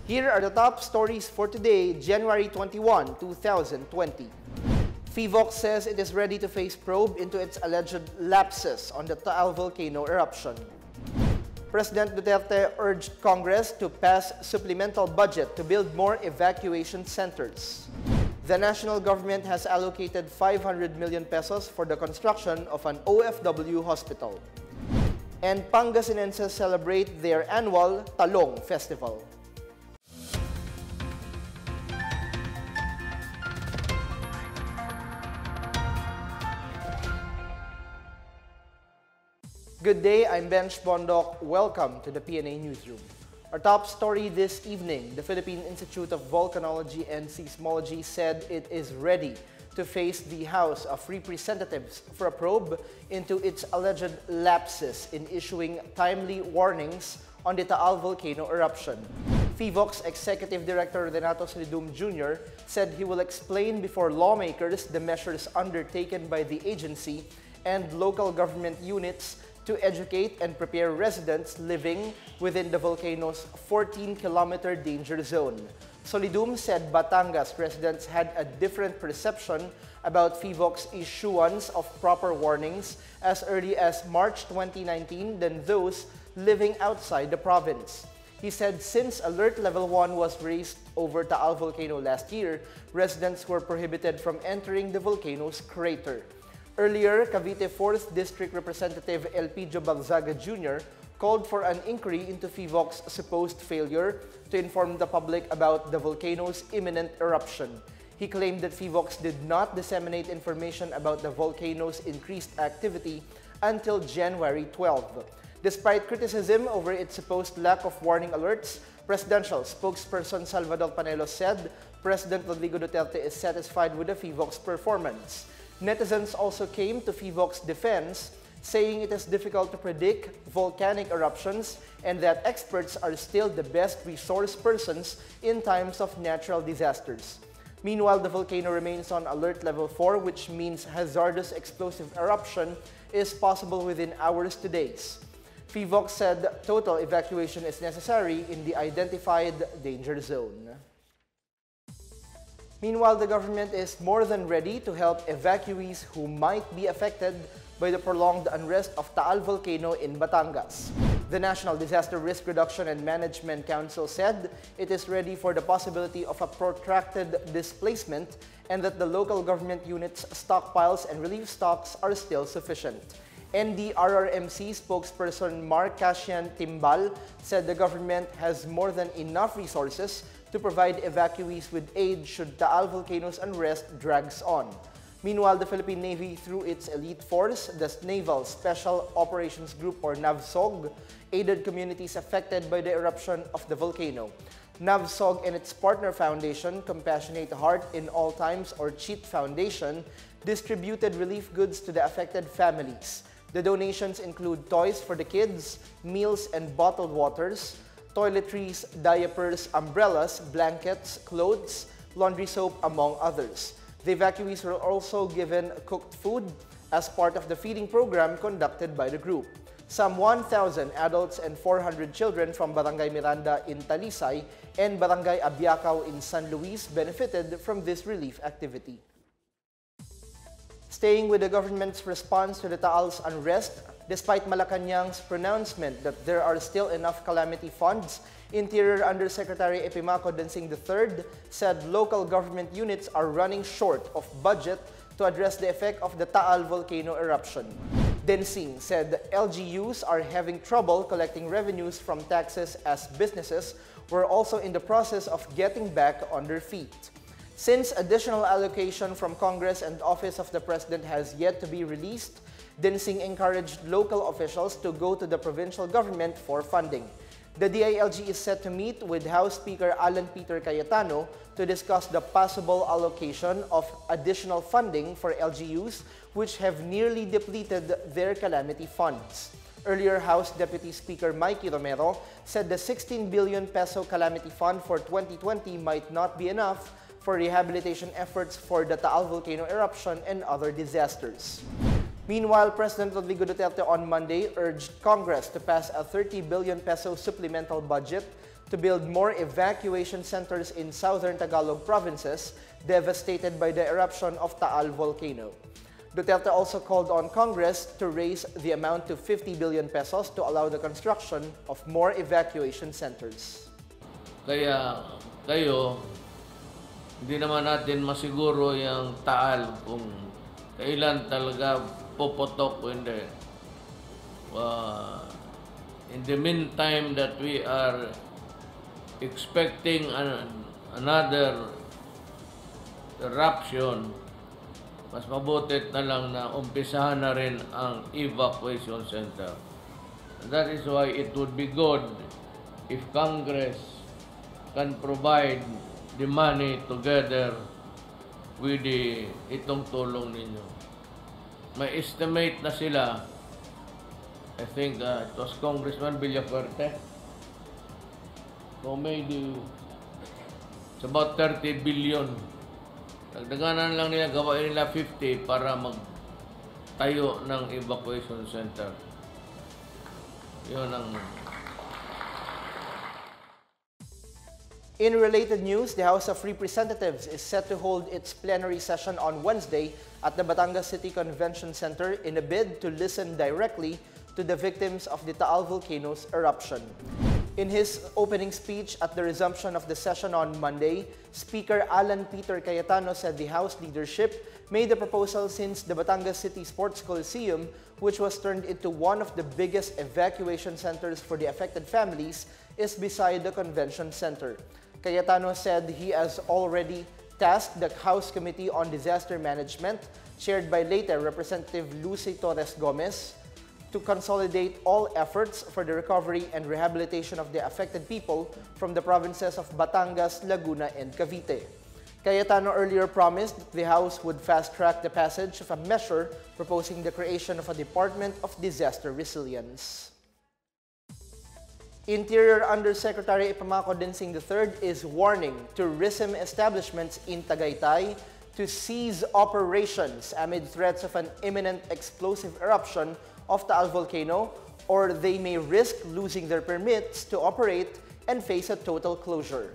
Here are the top stories for today, January 21, 2020. PHIVOLCS says it is ready to face probe into its alleged lapses on the Taal volcano eruption. President Duterte urged Congress to pass supplemental budget to build more evacuation centers. The national government has allocated 500 million pesos for the construction of an OFW hospital. And Pangasinenses celebrate their annual Talong Festival. Good day, I'm Bench Bondok. Welcome to the PNA Newsroom. Our top story this evening, the Philippine Institute of Volcanology and Seismology said it is ready to face the House of Representatives for a probe into its alleged lapses in issuing timely warnings on the Taal volcano eruption. PHIVOLCS Executive Director Renato Solidum Jr. said he will explain before lawmakers the measures undertaken by the agency and local government units to educate and prepare residents living within the volcano's 14-kilometer danger zone. Solidum said Batangas residents had a different perception about PHIVOLCS' issuance of proper warnings as early as March 2019 than those living outside the province. He said since Alert Level 1 was raised over Taal volcano last year, residents were prohibited from entering the volcano's crater. Earlier, Cavite 4th District Representative Elpidio Balzaga Jr. called for an inquiry into PHIVOLCS' supposed failure to inform the public about the volcano's imminent eruption. He claimed that PHIVOLCS did not disseminate information about the volcano's increased activity until January 12. Despite criticism over its supposed lack of warning alerts, presidential spokesperson Salvador Panelos said President Rodrigo Duterte is satisfied with the PHIVOLCS' performance. Netizens also came to PHIVOLCS' defense, saying it is difficult to predict volcanic eruptions and that experts are still the best resource persons in times of natural disasters. Meanwhile, the volcano remains on Alert Level 4, which means hazardous explosive eruption is possible within hours to days. PHIVOLCS said total evacuation is necessary in the identified danger zone. Meanwhile, the government is more than ready to help evacuees who might be affected by the prolonged unrest of Taal volcano in Batangas. The National Disaster Risk Reduction and Management Council said it is ready for the possibility of a protracted displacement and that the local government units' stockpiles and relief stocks are still sufficient. NDRRMC spokesperson Mark Casian Timbal said the government has more than enough resources to provide evacuees with aid should Taal volcano's unrest drags on. Meanwhile, the Philippine Navy, through its elite force, the Naval Special Operations Group or NAVSOG, aided communities affected by the eruption of the volcano. NAVSOG and its partner foundation, Compassionate Heart in All Times or CHEAT Foundation, distributed relief goods to the affected families. The donations include toys for the kids, meals and bottled waters, toiletries, diapers, umbrellas, blankets, clothes, laundry soap, among others. The evacuees were also given cooked food as part of the feeding program conducted by the group. Some 1,000 adults and 400 children from Barangay Miranda in Talisay and Barangay Abiacao in San Luis benefited from this relief activity. Staying with the government's response to the Taal's unrest, despite Malacanang's pronouncement that there are still enough calamity funds, Interior Undersecretary Epimaco Dancing III said local government units are running short of budget to address the effect of the Taal volcano eruption. Dancing said LGUs are having trouble collecting revenues from taxes as businesses were also in the process of getting back on their feet. Since additional allocation from Congress and Office of the President has yet to be released, Dancing encouraged local officials to go to the provincial government for funding. The DILG is set to meet with House Speaker Alan Peter Cayetano to discuss the possible allocation of additional funding for LGUs which have nearly depleted their calamity funds. Earlier, House Deputy Speaker Mikey Romero said the 16 billion peso calamity fund for 2020 might not be enough for rehabilitation efforts for the Taal volcano eruption and other disasters. Meanwhile, President Rodrigo Duterte on Monday urged Congress to pass a 30 billion peso supplemental budget to build more evacuation centers in southern Tagalog provinces devastated by the eruption of Taal volcano. Duterte also called on Congress to raise the amount to 50 billion pesos to allow the construction of more evacuation centers. Kaya kayo, hindi naman natin masiguro yung Taal kung kailan talaga puputok o hindi. In the meantime that we are expecting another eruption, mas mabuti na lang na umpisahan na rin ang evacuation center. And that is why it would be good if Congress can provide the money together with itong tulong ninyo. May estimate na sila, I think it was Congressman Villafuerte, who made it's about 30 billion. Dagdagan lang nila, gawain nila 50 para magtayo ng evacuation center. Yun ang... In related news, the House of Representatives is set to hold its plenary session on Wednesday at the Batangas City Convention Center in a bid to listen directly to the victims of the Taal volcano's eruption. In his opening speech at the resumption of the session on Monday, Speaker Alan Peter Cayetano said the House leadership made the proposal since the Batangas City Sports Coliseum, which was turned into one of the biggest evacuation centers for the affected families, is beside the convention center. Cayetano said he has already tasked the House Committee on Disaster Management, chaired by later Representative Lucy Torres Gomez, to consolidate all efforts for the recovery and rehabilitation of the affected people from the provinces of Batangas, Laguna, and Cavite. Cayetano earlier promised that the House would fast-track the passage of a measure proposing the creation of a Department of Disaster Resilience. Interior Undersecretary Ipamaco Dinsing III is warning tourism establishments in Tagaytay to cease operations amid threats of an imminent explosive eruption of Taal volcano, or they may risk losing their permits to operate and face a total closure.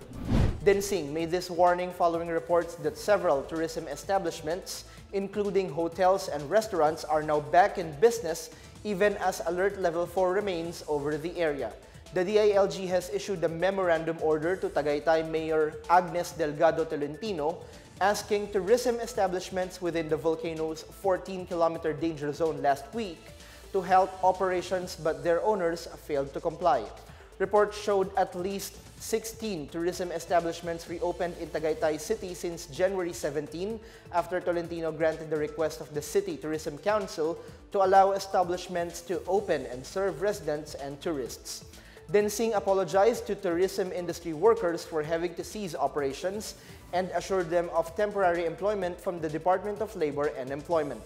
Dinsing made this warning following reports that several tourism establishments, including hotels and restaurants, are now back in business even as Alert Level 4 remains over the area. The DILG has issued a memorandum order to Tagaytay Mayor Agnes Delgado Tolentino asking tourism establishments within the volcano's 14-kilometer danger zone last week to help operations, but their owners failed to comply. Reports showed at least 16 tourism establishments reopened in Tagaytay City since January 17 after Tolentino granted the request of the City Tourism Council to allow establishments to open and serve residents and tourists. Dinsing apologized to tourism industry workers for having to cease operations and assured them of temporary employment from the Department of Labor and Employment.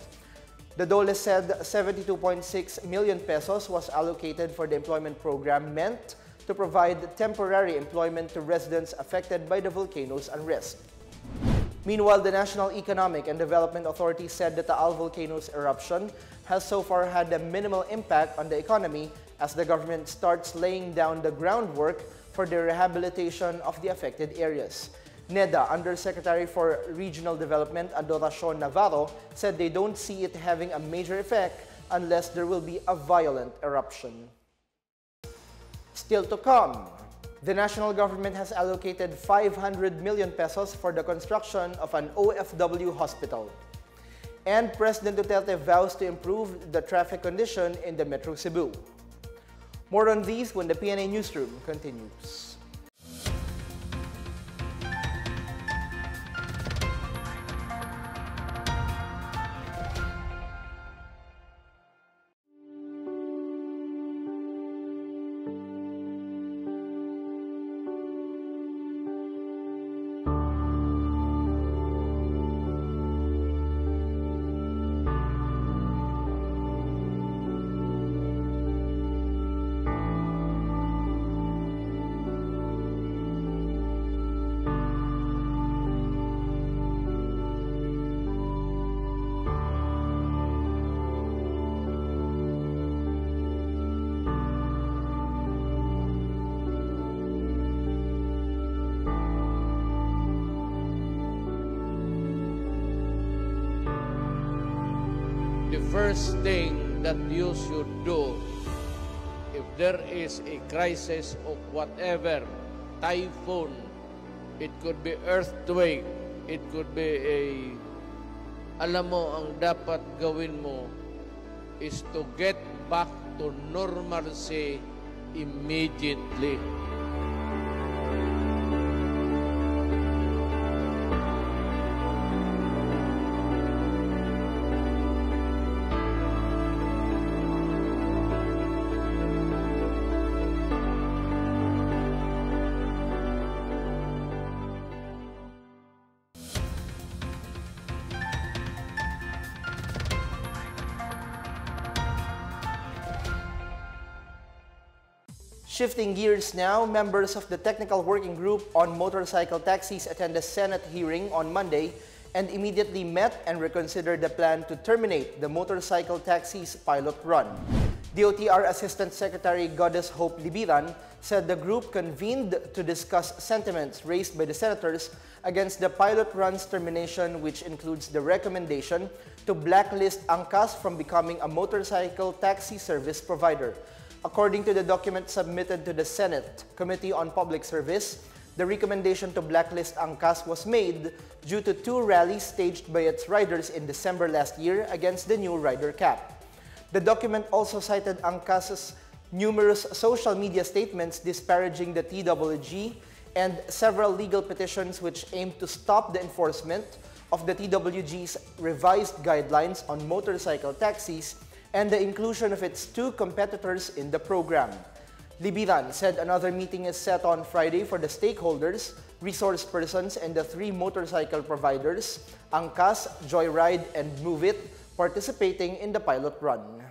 The DOLE said 72.6 million pesos was allocated for the employment program meant to provide temporary employment to residents affected by the volcano's unrest. Meanwhile, the National Economic and Development Authority said the Taal volcano's eruption has so far had a minimal impact on the economy as the government starts laying down the groundwork for the rehabilitation of the affected areas. NEDA Undersecretary for Regional Development Adoracion Navarro said they don't see it having a major effect unless there will be a violent eruption. Still to come, the national government has allocated 500 million pesos for the construction of an OFW hospital. And President Duterte vows to improve the traffic condition in the Metro Cebu. More on these when the PNA Newsroom continues. first thing that you should do if there is a crisis of whatever, typhoon, it could be earthquake, it could be alam mo, ang dapat gawin mo is to get back to normalcy immediately. Shifting gears now, members of the Technical Working Group on Motorcycle Taxis attended a Senate hearing on Monday and immediately met and reconsidered the plan to terminate the motorcycle taxis pilot run. DOTR Assistant Secretary Goddess Hope Libiran said the group convened to discuss sentiments raised by the senators against the pilot run's termination, which includes the recommendation to blacklist Angkas from becoming a motorcycle taxi service provider. According to the document submitted to the Senate Committee on Public Service, the recommendation to blacklist Angkas was made due to 2 rallies staged by its riders in December last year against the new rider cap. The document also cited Angkas's numerous social media statements disparaging the TWG and several legal petitions which aim to stop the enforcement of the TWG's revised guidelines on motorcycle taxis and the inclusion of its 2 competitors in the program. Libiran said another meeting is set on Friday for the stakeholders, resource persons, and the 3 motorcycle providers, Angkas, Joyride, and Move It, participating in the pilot run.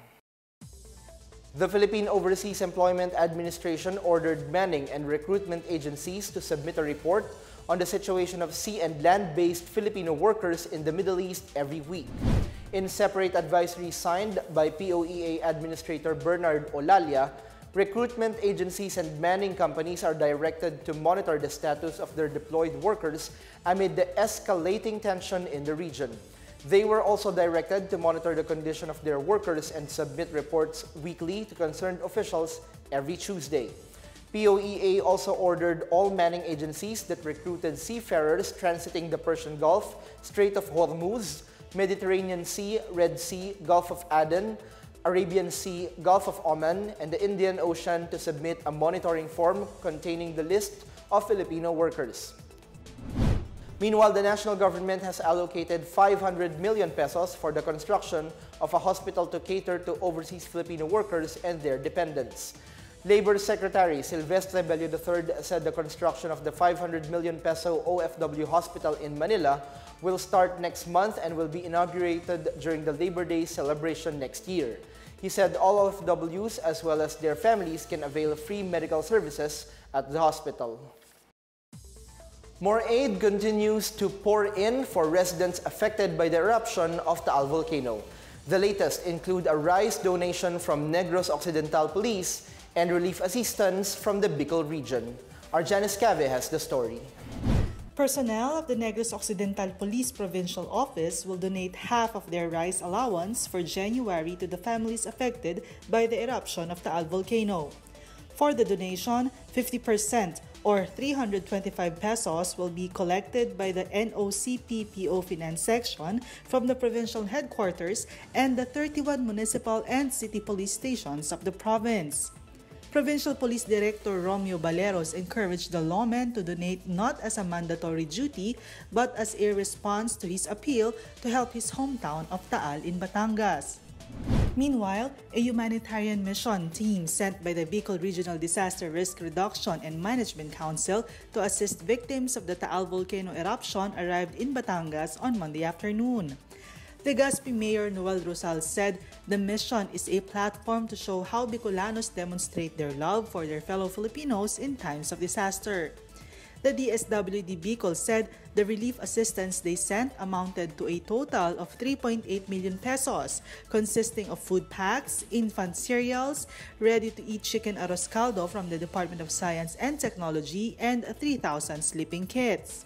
The Philippine Overseas Employment Administration ordered manning and recruitment agencies to submit a report on the situation of sea and land-based Filipino workers in the Middle East every week. In separate advisories signed by POEA Administrator Bernard Olalia, recruitment agencies and manning companies are directed to monitor the status of their deployed workers amid the escalating tension in the region. They were also directed to monitor the condition of their workers and submit reports weekly to concerned officials every Tuesday. POEA also ordered all manning agencies that recruited seafarers transiting the Persian Gulf, Strait of Hormuz, Mediterranean Sea, Red Sea, Gulf of Aden, Arabian Sea, Gulf of Oman, and the Indian Ocean to submit a monitoring form containing the list of Filipino workers. Meanwhile, the national government has allocated 500 million pesos for the construction of a hospital to cater to overseas Filipino workers and their dependents. Labor Secretary Silvestre Bello III said the construction of the 500 million peso OFW hospital in Manila will start next month and will be inaugurated during the Labor Day celebration next year. He said all OFWs as well as their families can avail free medical services at the hospital. More aid continues to pour in for residents affected by the eruption of Taal volcano. The latest include a rice donation from Negros Occidental Police and relief assistance from the Bicol region. Arjanis Cave has the story. Personnel of the Negros Occidental Police Provincial Office will donate half of their rice allowance for January to the families affected by the eruption of Taal volcano. For the donation, 50% or 325 pesos will be collected by the NOCPPO Finance Section from the provincial headquarters and the 31 municipal and city police stations of the province. Provincial Police Director Romeo Baleros encouraged the lawman to donate not as a mandatory duty but as a response to his appeal to help his hometown of Taal in Batangas. Meanwhile, a humanitarian mission team sent by the Bicol Regional Disaster Risk Reduction and Management Council to assist victims of the Taal volcano eruption arrived in Batangas on Monday afternoon. Legazpi Mayor Noel Rosal said the mission is a platform to show how Bicolanos demonstrate their love for their fellow Filipinos in times of disaster. The DSWD Bicol said the relief assistance they sent amounted to a total of 3.8 million pesos, consisting of food packs, infant cereals, ready-to-eat chicken arroz caldo from the Department of Science and Technology, and 3,000 sleeping kits.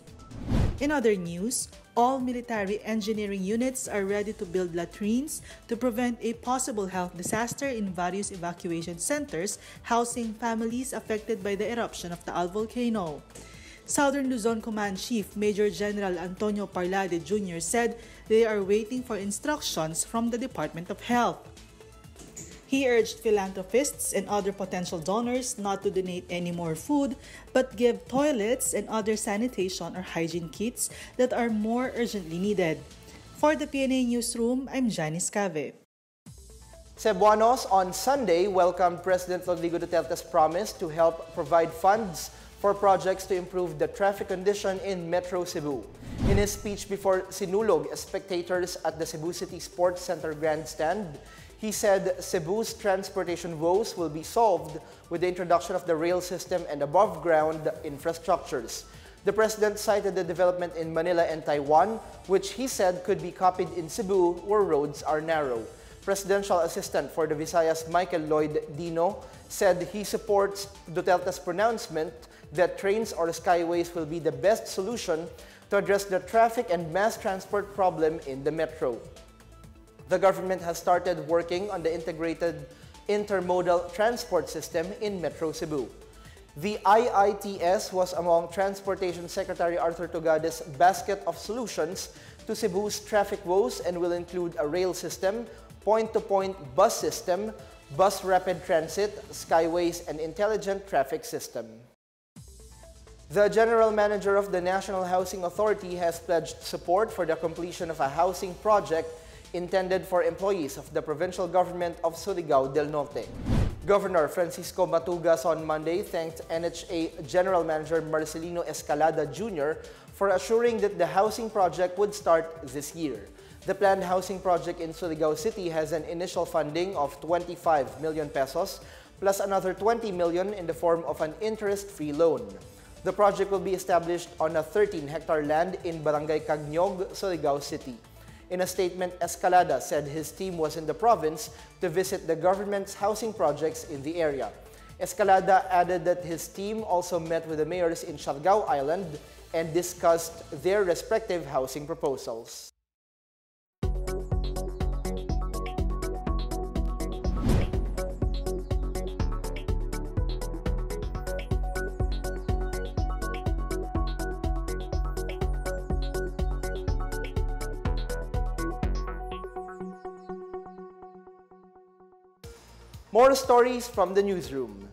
In other news, all military engineering units are ready to build latrines to prevent a possible health disaster in various evacuation centers housing families affected by the eruption of the Taal volcano. Southern Luzon Command Chief Major General Antonio Parlade Jr. said they are waiting for instructions from the Department of Health. He urged philanthropists and other potential donors not to donate any more food, but give toilets and other sanitation or hygiene kits that are more urgently needed. For the PNA Newsroom, I'm Janice Cave. Cebuanos on Sunday welcomed President Dutertes' promise to help provide funds for projects to improve the traffic condition in Metro Cebu. In his speech before sinulog spectators at the Cebu City Sports Center Grandstand, he said Cebu's transportation woes will be solved with the introduction of the rail system and above-ground infrastructures. The president cited the development in Manila and Taiwan, which he said could be copied in Cebu where roads are narrow. Presidential Assistant for the Visayas Michael Lloyd Dino said he supports Duterte's pronouncement that trains or skyways will be the best solution to address the traffic and mass transport problem in the metro. The government has started working on the integrated intermodal transport system in Metro Cebu. The IITS was among Transportation Secretary Arthur Togade's basket of solutions to Cebu's traffic woes and will include a rail system, point-to-point bus system, bus rapid transit, skyways, and intelligent traffic system. The General Manager of the National Housing Authority has pledged support for the completion of a housing project intended for employees of the provincial government of Surigao del Norte. Governor Francisco Matugas on Monday thanked NHA General Manager Marcelino Escalada Jr. for assuring that the housing project would start this year. The planned housing project in Surigao City has an initial funding of 25 million pesos plus another 20 million in the form of an interest-free loan. The project will be established on a 13-hectare land in Barangay Cagnog, Surigao City. In a statement, Escalada said his team was in the province to visit the government's housing projects in the area. Escalada added that his team also met with the mayors in Siargao Island and discussed their respective housing proposals. More stories from the newsroom.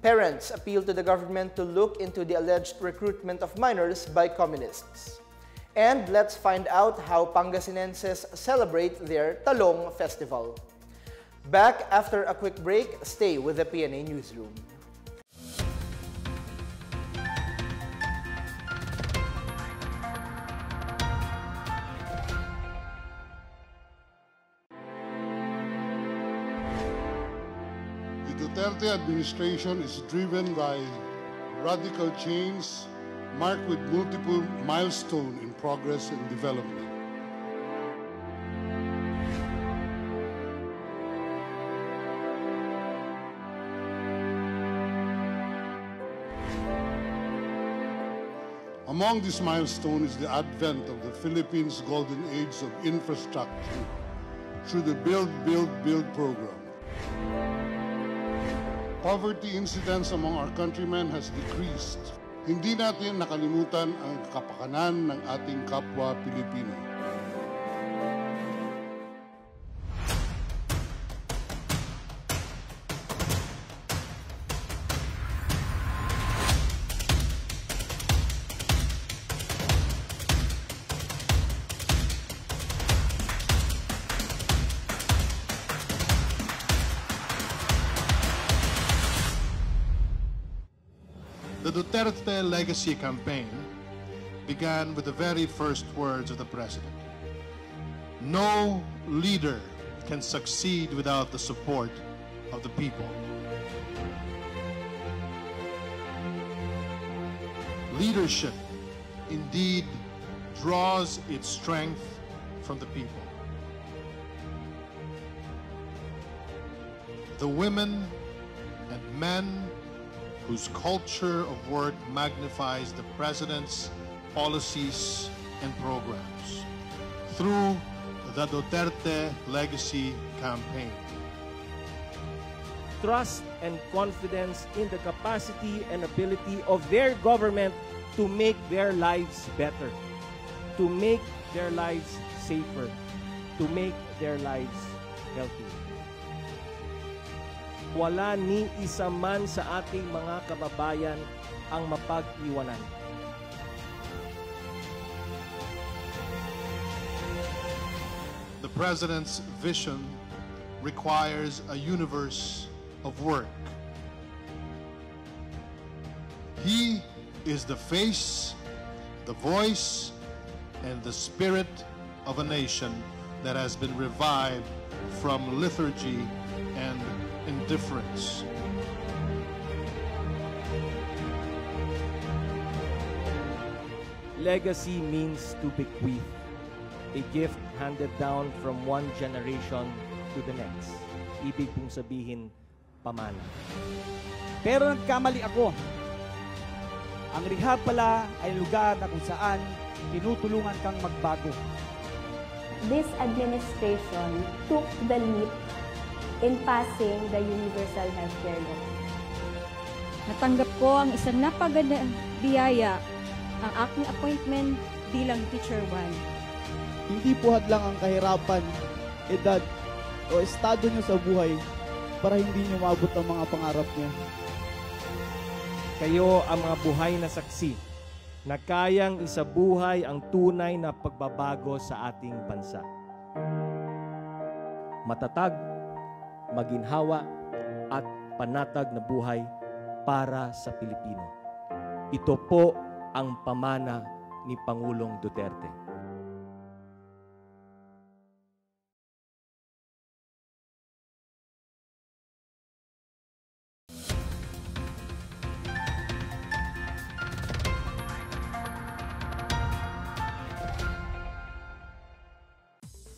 Parents appeal to the government to look into the alleged recruitment of minors by communists. And let's find out how Pangasinenses celebrate their Talong Festival. Back after a quick break, stay with the PNA Newsroom. The Duterte administration is driven by radical change marked with multiple milestones in progress and development. Among these milestones is the advent of the Philippines' golden age of infrastructure through the Build, Build, Build program. Poverty incidence among our countrymen has decreased. Hindi natin nakalimutan ang kapakanan ng ating kapwa Pilipino. The Duterte Legacy Campaign began with the very first words of the President. No leader can succeed without the support of the people. Leadership indeed draws its strength from the people. The women and men whose culture of work magnifies the President's policies, and programs through the Duterte Legacy Campaign. Trust and confidence in the capacity and ability of their government to make their lives better, to make their lives safer, to make their lives healthy. Wala ni isa man sa ating mga kababayan ang mapag-iwanan. The President's vision requires a universe of work. He is the face, the voice, and the spirit of a nation that has been revived from lethargy and indifference. Legacy means to bequeath, a gift handed down from one generation to the next. Ibig pong sabihin, pamana. Pero nagkamali ako. Ang rehab pala ay lugar na kung saan tinutulungan kang magbago. This administration took the leap in passing the Universal Healthcare Law. Natanggap ko ang isang napagandang biyaya, ang aking appointment bilang Teacher 1. Hindi po hadlang ang kahirapan, edad, o estado nyo sa buhay para hindi nyo maabot ang mga pangarap nyo. Kayo ang mga buhay na saksi na kayang isabuhay ang tunay na pagbabago sa ating bansa. Matatag, maginhawa, at panatag na buhay para sa Pilipino. Ito po ang pamana ni Pangulong Duterte.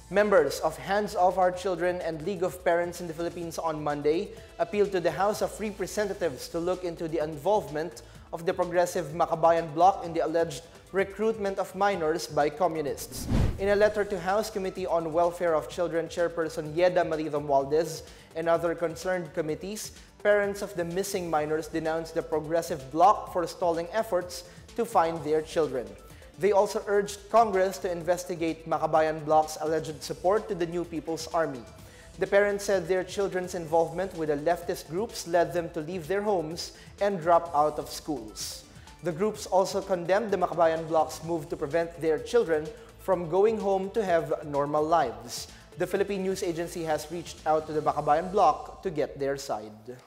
Members of Hands Off Our Children and League of Parents in the Philippines on Monday appealed to the House of Representatives to look into the involvement of the Progressive Makabayan Bloc in the alleged recruitment of minors by communists. In a letter to House Committee on Welfare of Children Chairperson Yeda Marie Romualdez and other concerned committees, parents of the missing minors denounced the Progressive Bloc for stalling efforts to find their children. They also urged Congress to investigate Makabayan Bloc's alleged support to the New People's Army. The parents said their children's involvement with the leftist groups led them to leave their homes and drop out of schools. The groups also condemned the Makabayan Bloc's move to prevent their children from going home to have normal lives. The Philippine News Agency has reached out to the Makabayan Bloc to get their side.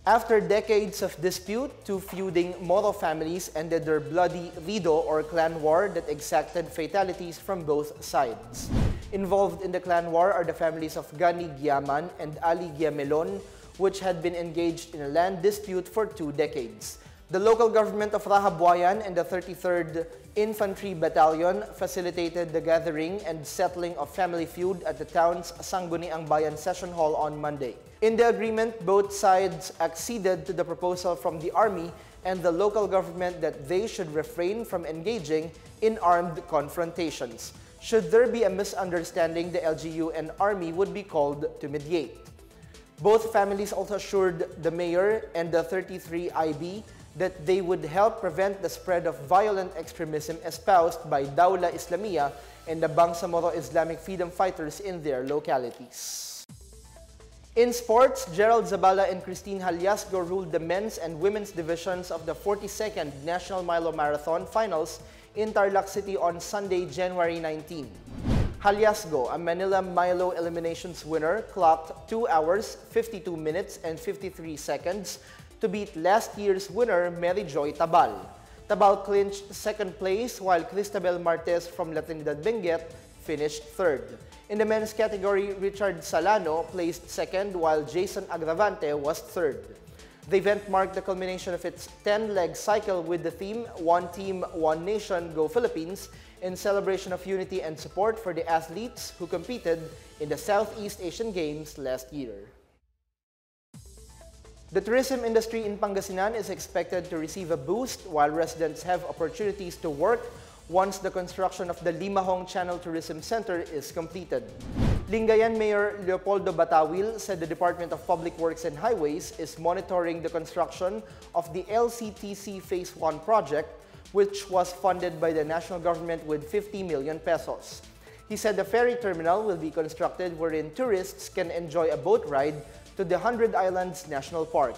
After decades of dispute, two feuding Moro families ended their bloody Rido or clan war that exacted fatalities from both sides. Involved in the clan war are the families of Gani Giaman and Ali Giamelon, which had been engaged in a land dispute for 2 decades. The local government of Rahabuayan and the 33rd Infantry Battalion facilitated the gathering and settling of family feud at the town's Sangguniang Bayan Session Hall on Monday. In the agreement, both sides acceded to the proposal from the army and the local government that they should refrain from engaging in armed confrontations. Should there be a misunderstanding, the LGU and army would be called to mediate. Both families also assured the mayor and the 33 IB that they would help prevent the spread of violent extremism espoused by Dawla Islamia and the Bangsamoro Islamic freedom fighters in their localities. In sports, Gerald Zabala and Christine Haliasgo ruled the men's and women's divisions of the 42nd National Milo Marathon Finals in Tarlac City on Sunday, January 19. Haliasgo, a Manila Milo Eliminations winner, clocked 2 hours, 52 minutes, and 53 seconds to beat last year's winner, Mary Joy Tabal. Tabal clinched second place, while Cristabel Martes from La Trinidad Benguet finished third. In the men's category, Richard Salano placed second, while Jason Agravante was third. The event marked the culmination of its 10-leg cycle with the theme One Team, One Nation, Go Philippines, in celebration of unity and support for the athletes who competed in the Southeast Asian Games last year. The tourism industry in Pangasinan is expected to receive a boost while residents have opportunities to work once the construction of the Limahong Channel Tourism Center is completed. Lingayen Mayor Leopoldo Batawil said the Department of Public Works and Highways is monitoring the construction of the LCTC Phase 1 project, which was funded by the national government with 50 million pesos. He said the ferry terminal will be constructed wherein tourists can enjoy a boat ride to the 100 Islands National Park.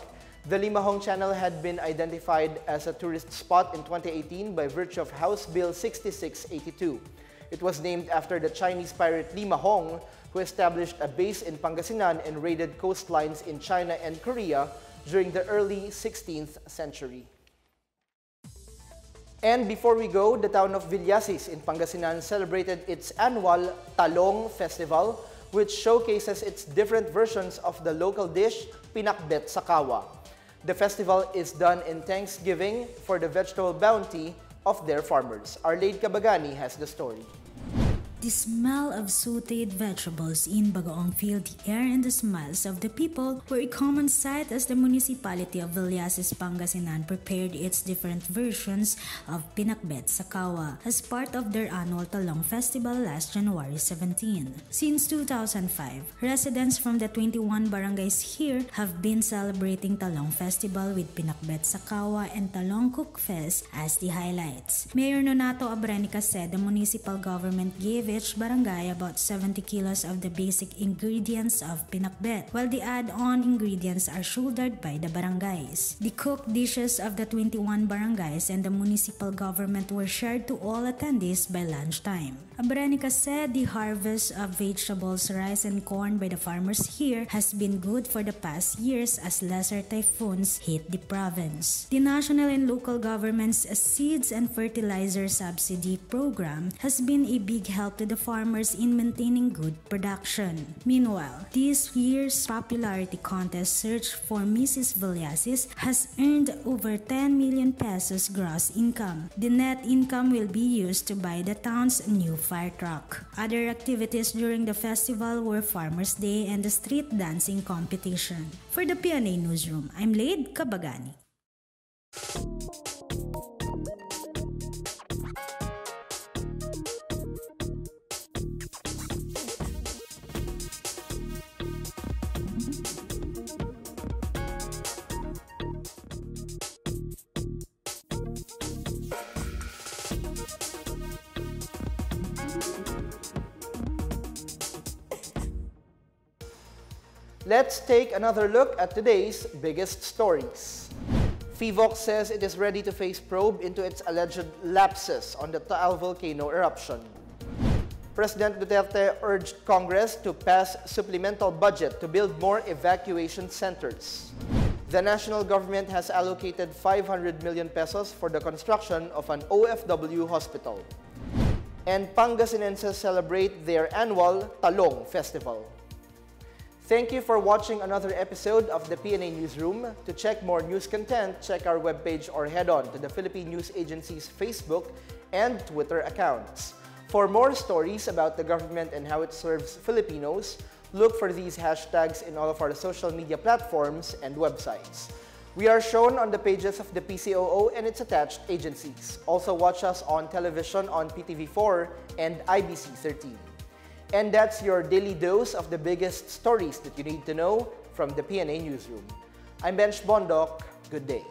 The Limahong Channel had been identified as a tourist spot in 2018 by virtue of House Bill 6682. It was named after the Chinese pirate Limahong, who established a base in Pangasinan and raided coastlines in China and Korea during the early 16th century. And before we go, the town of Villasis in Pangasinan celebrated its annual Talong Festival, which showcases its different versions of the local dish, pinakbet sa kawa. The festival is done in thanksgiving for the vegetable bounty of their farmers. Arlade Cabagani has the story. The smell of sauteed vegetables in Bagoong filled the air, and the smiles of the people were a common sight as the municipality of Villasis, Pangasinan prepared its different versions of pinakbet sa kawa as part of their annual Talong Festival last January 17. Since 2005, residents from the 21 barangays here have been celebrating Talong Festival with pinakbet sa kawa and Talong Cook Fest as the highlights. Mayor Nonato Abrenica said the municipal government gave each barangay about 70 kilos of the basic ingredients of pinakbet, while the add-on ingredients are shouldered by the barangays. The cooked dishes of the 21 barangays and the municipal government were shared to all attendees by lunchtime. Abrenica said the harvest of vegetables, rice, and corn by the farmers here has been good for the past years as lesser typhoons hit the province. The national and local government's seeds and fertilizer subsidy program has been a big help to the farmers in maintaining good production. Meanwhile, this year's popularity contest search for Mrs. Villasis has earned over 10 million pesos gross income. The net income will be used to buy the town's new fire truck. Other activities during the festival were Farmers Day and the street dancing competition. For the PNA Newsroom, I'm Lade Cabagani. Let's take another look at today's biggest stories. PHIVOLCS says it is ready to face probe into its alleged lapses on the Taal volcano eruption. President Duterte urged Congress to pass supplemental budget to build more evacuation centers. The national government has allocated 500 million pesos for the construction of an OFW hospital. And Pangasinenses celebrate their annual Talong Festival. Thank you for watching another episode of the PNA Newsroom. To check more news content, check our webpage or head on to the Philippine News Agency's Facebook and Twitter accounts. For more stories about the government and how it serves Filipinos, look for these hashtags in all of our social media platforms and websites. We are shown on the pages of the PCOO and its attached agencies. Also watch us on television on PTV4 and IBC 13. And that's your daily dose of the biggest stories that you need to know from the PNA Newsroom. I'm Bench Bondok. Good day.